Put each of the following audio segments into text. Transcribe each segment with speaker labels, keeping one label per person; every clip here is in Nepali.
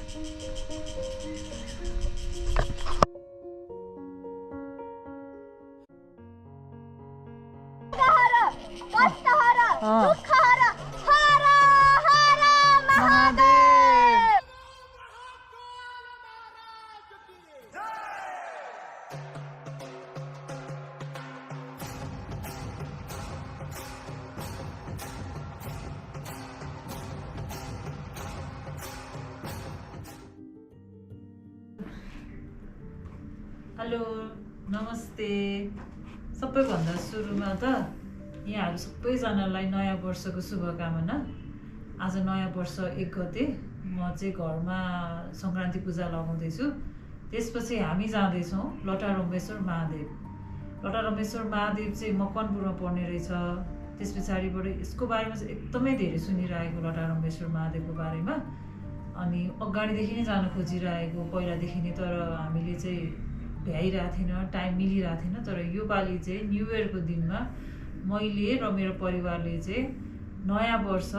Speaker 1: हेलो नमस्ते सबैभन्दा सुरुमा त यहाँहरू सबैजनालाई नयाँ वर्षको शुभकामना। आज नयाँ वर्ष 1 गते म चाहिँ घरमा सङ्क्रान्ति पूजा लगाउँदैछु। त्यसपछि हामी जाँदैछौँ लटारम्बेश्वर महादेव। लटारम्बेश्वर महादेव चाहिँ मकवानपुरमा पर्ने रहेछ। त्यस पछाडिबाट यसको बारेमा चाहिँ एकदमै धेरै सुनिरहेको लटारम्बेश्वर महादेवको बारेमा, अनि अगाडिदेखि नै जान खोजिरहेको पहिलादेखि नै, तर हामीले चाहिँ भ्याइरहेको थिएन, टाइम मिलिरहेको थिएन। तर योपालि चाहिँ न्यु इयरको दिनमा मैले र मेरो परिवारले चाहिँ नयाँ वर्ष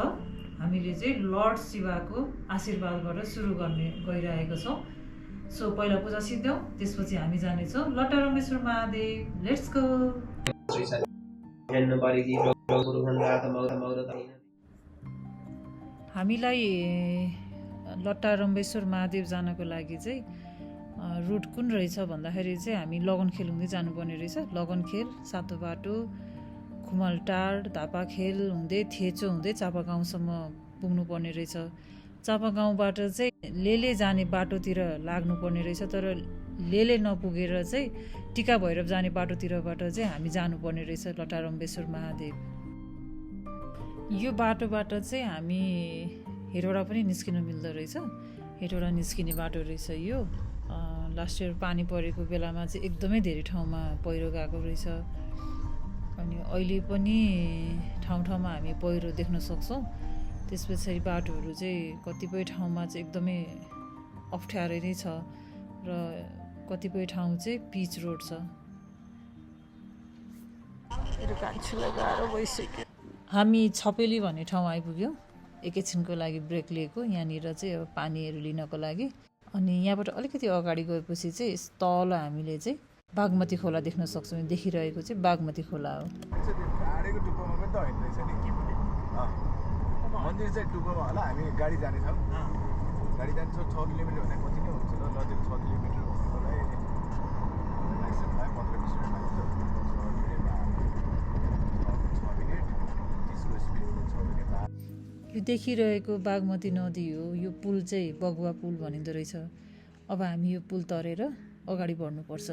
Speaker 1: हामीले चाहिँ लर्ड शिवको आशीर्वादबाट सुरु गर्ने गइरहेको छौँ। सो पहिला पूजा सिद्धौँ, त्यसपछि हामी जानेछौँ लटारम्बेश्वर महादेव। Let's go. हामीलाई लटारम्बेश्वर महादेव जानको लागि चाहिँ रुट कुन रहेछ भन्दाखेरि चाहिँ हामी लगनखेल हुँदै जानुपर्ने रहेछ। लगनखेल, सातो बाटो, खुमलटार, धापाखेल हुँदै थेचो हुँदै चापागाउँसम्म पुग्नुपर्ने रहेछ। चापागाउँबाट चाहिँ लेले जाने बाटोतिर लाग्नुपर्ने रहेछ। तर लेले नपुगेर चाहिँ टिका भैरव जाने बाटोतिरबाट चाहिँ हामी जानुपर्ने रहेछ लटारम्बेश्वर महादेव। यो बाटोबाट चाहिँ हामी हेटौडा पनि निस्किन मिल्दो रहेछ। हेटौडा निस्किने बाटो रहेछ यो। लास्ट इयर पानी परेको बेलामा चाहिँ एकदमै धेरै ठाउँमा पहिरो गएको रहेछ। अनि अहिले पनि ठाउँ ठाउँमा हामी पहिरो देख्न सक्छौँ। त्यस पछाडि बाटोहरू चाहिँ कतिपय ठाउँमा चाहिँ एकदमै अप्ठ्यारो नै छ र कतिपय ठाउँ चाहिँ पिच रोड छ। हामी छपेली भन्ने ठाउँ आइपुग्यौँ। एकैछिनको लागि ब्रेक लिएको यहाँनिर चाहिँ अब पानीहरू लिनको लागि। अनि यहाँबाट अलिकति अगाडि गएपछि चाहिँ तल हामीले चाहिँ बागमती खोला देख्न सक्छौँ। देखिरहेको चाहिँ बागमती खोला हो।
Speaker 2: मन्दिर चाहिँ टुप्पोमा होला। हामी गाडी जानेछौँ। गाडी जान्छौँ 6 किलोमिटर भने कति नै हुन्छ र लजिक 6 किलोमिटर भनेकोलाई म्याक्सिमम टाइम 15-20 मिनट लाग्छ। 6 मिनट 30को स्पिडमा 6 मिनट।
Speaker 1: यो देखिरहेको बागमती नदी हो। यो पुल चाहिँ बगुवा पुल भनिँदो रहेछ। अब हामी यो पुल तरेर अगाडि बढ्नुपर्छ।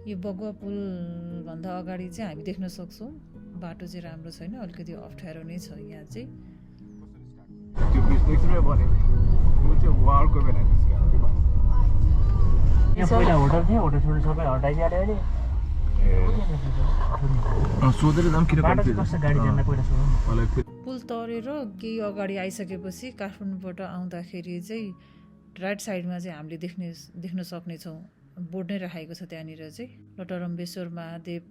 Speaker 1: यो बगुवा पुल भन्दा अगाडि चाहिँ हामी देख्न सक्छौँ बाटो चाहिँ राम्रो छैन, अलिकति अप्ठ्यारो नै छ। यहाँ चाहिँ
Speaker 2: त्यो बिजनेसमै बने यो चाहिँ वालको बेला निस्क्यो।
Speaker 3: यहाँ पहिला होटल थियो, होटल छोडेर सबै हटाइदियो अहिले।
Speaker 2: सोधेर दाम किन
Speaker 3: बाटो कस्तो गाडी जान्न पहिला सोधौँ।
Speaker 1: पुल तरेर केही अगाडि आइसकेपछि काठमाडौँबाट आउँदाखेरि चाहिँ राइट साइडमा चाहिँ हामीले देख्न सक्नेछौँ बोर्ड नै राखेको छ। त्यहाँनिर चाहिँ लटारम्बेश्वर महादेव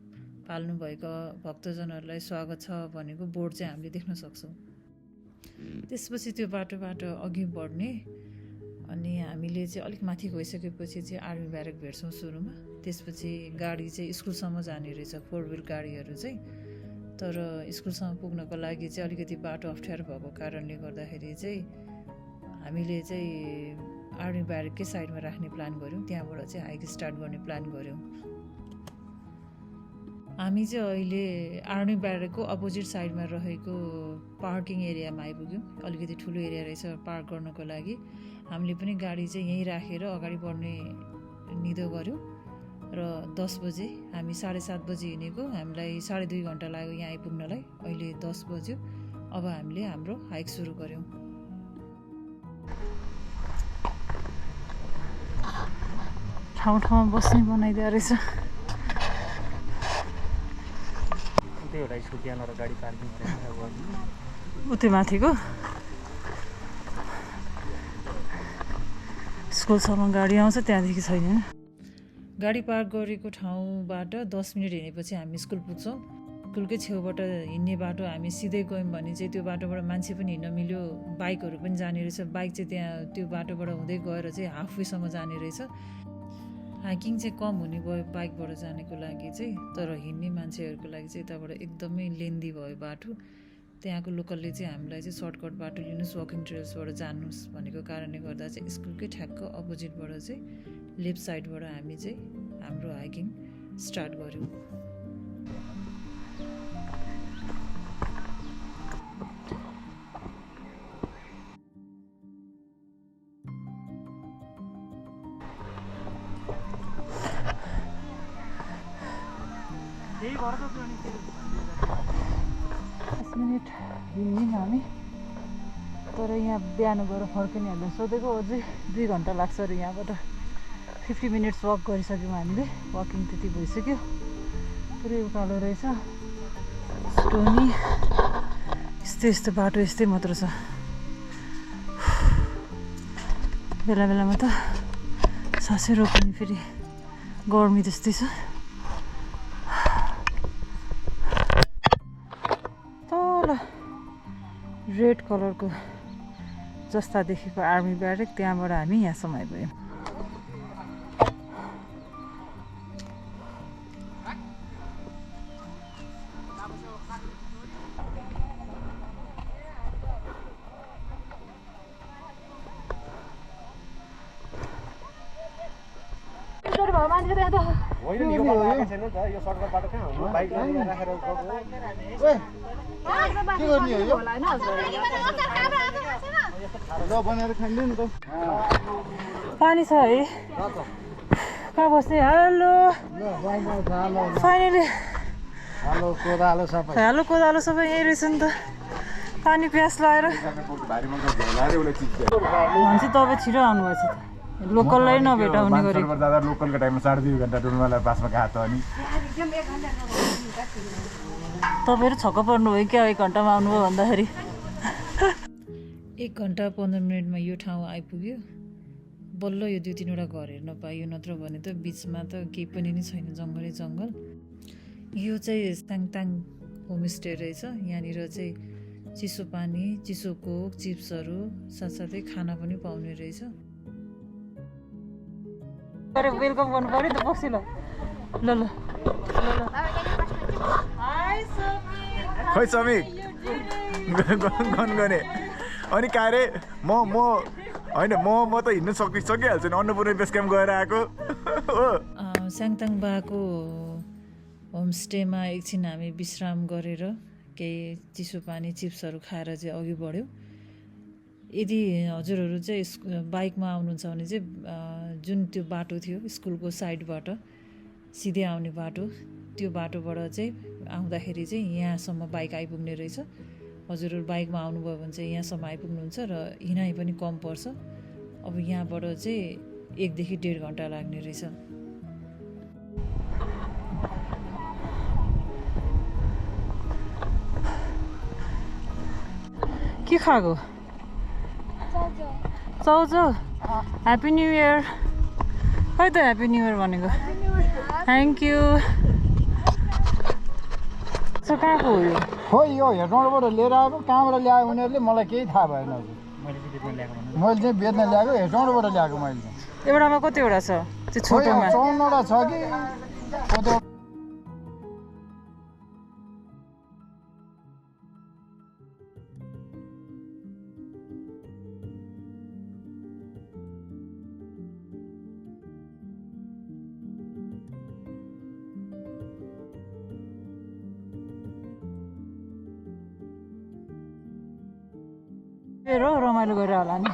Speaker 1: पाल्नुभएका भक्तजनहरूलाई स्वागत छ भनेको बोर्ड चाहिँ हामीले देख्न सक्छौँ। त्यसपछि त्यो बाटोबाट अघि बढ्ने अनि हामीले चाहिँ अलिक माथि गइसकेपछि चाहिँ आर्मी ब्यारेक भेट्छौँ सुरुमा। त्यसपछि गाडी चाहिँ स्कुलसम्म जाने रहेछ, 4 व्हिल गाडीहरू चाहिँ। तर स्कुलसम्म पुग्नको लागि चाहिँ अलिकति बाटो अप्ठ्यारो भएको कारणले गर्दाखेरि चाहिँ हामीले चाहिँ आर्मी ब्यारेककै साइडमा राख्ने प्लान गऱ्यौँ। त्यहाँबाट चाहिँ हाइक स्टार्ट गर्ने प्लान गऱ्यौँ। हामी चाहिँ अहिले आर्मी ब्यारेकको अपोजिट साइडमा रहेको पार्किङ एरियामा आइपुग्यौँ। अलिकति ठुलो एरिया रहेछ पार्क गर्नको लागि। हामीले पनि गाडी चाहिँ यहीँ राखेर अगाडि बढ्ने निधो गऱ्यौँ र 10 बजे हामी 7:30 बजे हिँडेको, हामीलाई 2.5 घन्टा लाग्यो यहाँ आइपुग्नलाई। अहिले 10 बज्यो। अब हामीले हाम्रो हाइक सुरु गऱ्यौँ। ठाउँ बस्ने बनाइदिएको रहेछ।
Speaker 3: त्यही होला स्कुल त्यहाँबाट गाडी पार्किङ गरेर
Speaker 1: उतै माथिको स्कुलसम्म गाडी आउँछ, त्यहाँदेखि छैन। गाडी पार्क गरेको ठाउँबाट 10 मिनट हिँडेपछि हामी स्कुल पुग्छौँ। स्कुलकै छेउबाट हिँड्ने बाटो हामी सिधै गयौँ भने चाहिँ त्यो बाटोबाट मान्छे पनि हिँड्न मिल्यो, बाइकहरू पनि जाने रहेछ। बाइक चाहिँ त्यहाँ त्यो बाटोबाट हुँदै गएर चाहिँ हाफवेसम्म जाने रहेछ। हाइकिङ चाहिँ कम हुने भयो बाइकबाट जानेको लागि चाहिँ, तर हिँड्ने मान्छेहरूको लागि चाहिँ यताबाट एकदमै लेन्दी भयो बाटो। त्यहाँको लोकलले चाहिँ हामीलाई चाहिँ सर्टकट बाटो लिनुहोस्, वकिङ ट्रेल्सबाट जानुहोस् भनेको कारणले गर्दा चाहिँ स्कुलकै ठ्याक्क अपोजिटबाट चाहिँ लेफ्ट साइडबाट हामी चाहिँ हाम्रो हाइकिङ स्टार्ट गऱ्यौँ। मिनट हिँड्यौँ हामी, तर यहाँ बिहान गएर फर्किनेहरूलाई सोधेको अझै 2 घन्टा लाग्छ अरे। यहाँबाट 50 मिनट्स वक गरिसक्यौँ हामीले। वकिङ त्यति भइसक्यो। पुरै उकालो रहेछ, स्टोनी, यस्तो यस्तो बाटो यस्तै मात्र छ। बेला बेलामा त सासै रोक्ने, फेरि गर्मी त्यस्तै छ। रेड कलरको जस्ता देखेको आर्मी ब्यारेक, त्यहाँबाट हामी यहाँसम्म आइपुग्यौँ। पानी छ है, कहाँ बस्ने? हेलो, फाइनली हेलो कोदालो सबै यहीँ रहेछ नि त। पानी प्यास लगाएर भन्छ तपाईँ छिटो आउनुभएछ त, लोकललाई नभेटाउने गरी।
Speaker 2: लोकलको टाइममा 2.5 घन्टा डुल्नुलाई पासमा गएको त अनि
Speaker 1: तपाईँहरू छक्क पर्नु भयो क्या 1 घन्टामा आउनुभयो भन्दाखेरि। 1 घन्टा 15 मिनटमा यो ठाउँ आइपुग्यो। बल्ल यो 2-3वटा घर हेर्न पाइयो, नत्र भने त बिचमा त केही पनि नै छैन, जङ्गलै जङ्गल। यो चाहिँ साङताङ होमस्टे रहेछ। यहाँनिर चाहिँ चिसो पानी, चिसो कोक, चिप्सहरू साथसाथै खाना पनि पाउने रहेछ। अरे वेलकम गर्नु पऱ्यो त बक्सी। ल ल ल
Speaker 2: खै समी गने अनि कहाँ रे? म होइन म त हिँड्नु सकिहाल्छु नि। अन्नपूर्ण बेस क्याम्प गएर आएको हो।
Speaker 1: साङताङ बाको होमस्टेमा एकछिन हामी विश्राम गरेर केही चिसो पानी चिप्सहरू खाएर चाहिँ अघि बढ्यौँ। यदि हजुरहरू चाहिँ बाइकमा आउनुहुन्छ भने चाहिँ जुन त्यो बाटो थियो स्कुलको साइडबाट सिधै आउने बाटो, त्यो बाटोबाट चाहिँ आउँदाखेरि चाहिँ यहाँसम्म बाइक आइपुग्ने रहेछ। हजुरहरू बाइकमा आउनुभयो भने चाहिँ यहाँसम्म आइपुग्नुहुन्छ र हिँडाइ पनि कम पर्छ। अब यहाँबाट चाहिँ 1 देखि 1.5 घन्टा लाग्ने रहेछ। के खाएको? चाउचाउ। Happy new year. खै त ह्याप्पी न्यु इयर भनेको? Thank you. कहाँको हो यो?
Speaker 2: हो यो हेटौँडाबाट लिएर आएको। कहाँबाट ल्यायो उनीहरूले मलाई केही थाहा भएन। मैले चाहिँ बेच्न ल्याएको, हेटौँडाबाट ल्याएको मैले।
Speaker 1: एउटामा कतिवटा छ? त्यो छोटोमा
Speaker 2: 54वटा छ कि कति?
Speaker 1: रमाइलो गरेर होला नि।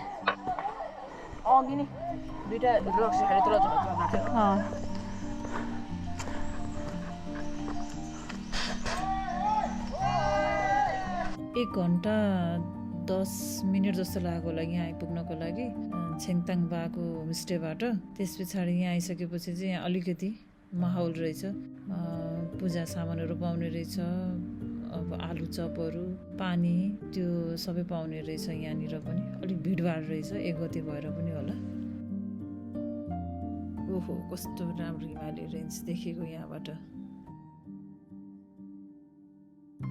Speaker 4: अघि नि 2टा रक्सी खाएर तल झर्छ।
Speaker 1: 1 घन्टा 10 मिनट जस्तो लाग्यो होला यहाँ आइपुग्नको लागि छेङताङ बाको होमस्टेबाट। त्यस पछाडि यहाँ आइसकेपछि चाहिँ यहाँ अलिकति माहौल रहेछ। पूजा सामानहरू पाउने रहेछ। अब आलु चपहरू पानी त्यो सबै पाउने रहेछ यहाँनिर पनि अलिक भिडभाड रहेछ 1 गते भएर पनि होला ओहो कस्तो राम्रो हिमालय रेन्ज देखेको यहाँबाट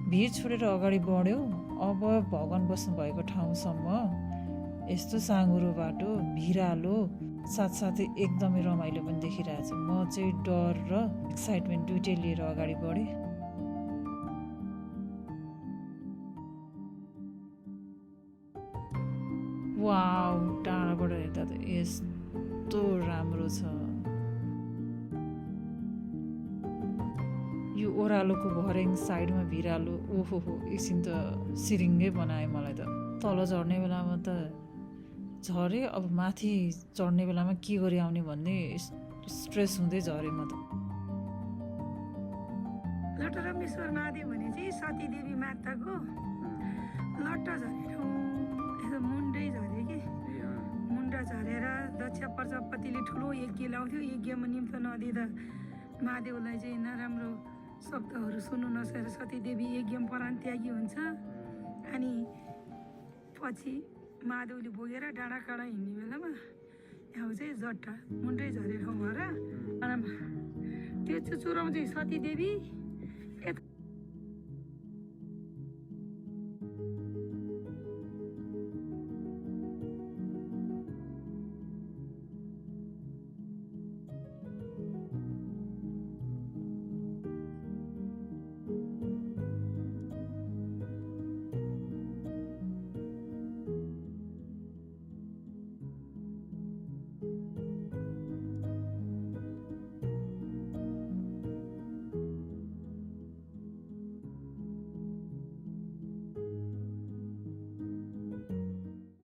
Speaker 1: भिड छोडेर अगाडि बढ्यो अब भगवान बस्नु भएको ठाउँसम्म यस्तो साँघुरो बाटो भिरालो साथसाथै एकदमै रमाइलो पनि देखिरहेछ म चाहिँ डर र एक्साइटमेन्ट दुइटै लिएर अगाडि बढेँ वाउ टाढाबाट हेर्दा त यस्तो राम्रो छ यो ओह्रालोको भर्याङ साइडमा भिरालो ओहो हो एकछिन त सिरिङ्गै बनायो मलाई त तल झर्ने बेलामा त झरेँ अब माथि चढ्ने बेलामा के गरी आउने भन्ने स्ट्रेस हुँदै झरेँ म त
Speaker 5: लटरम्बेश्वर महादेव भने चाहिँ सतीदेवी माताको लट्ट झरे ठाउँ यसो मुन्डै झरे कि मुन्डा झरेर दक्ष प्रजापतिले ठुलो यज्ञ लाउँथ्यो यज्ञमा निम्त नदिँदा महादेवलाई चाहिँ नराम्रो शब्दहरू सुन्नु नसकेर सतीदेवी यज्ञमा प्राण त्यागी हुन्छ अनि पछि महादेवले बोकेर डाँडा काँडा हिँड्ने बेलामा यहाँ चाहिँ जट्टा मुन्डै झरे ठाउँ भएर त्यो चुचुरोमा चाहिँ सतीदेवी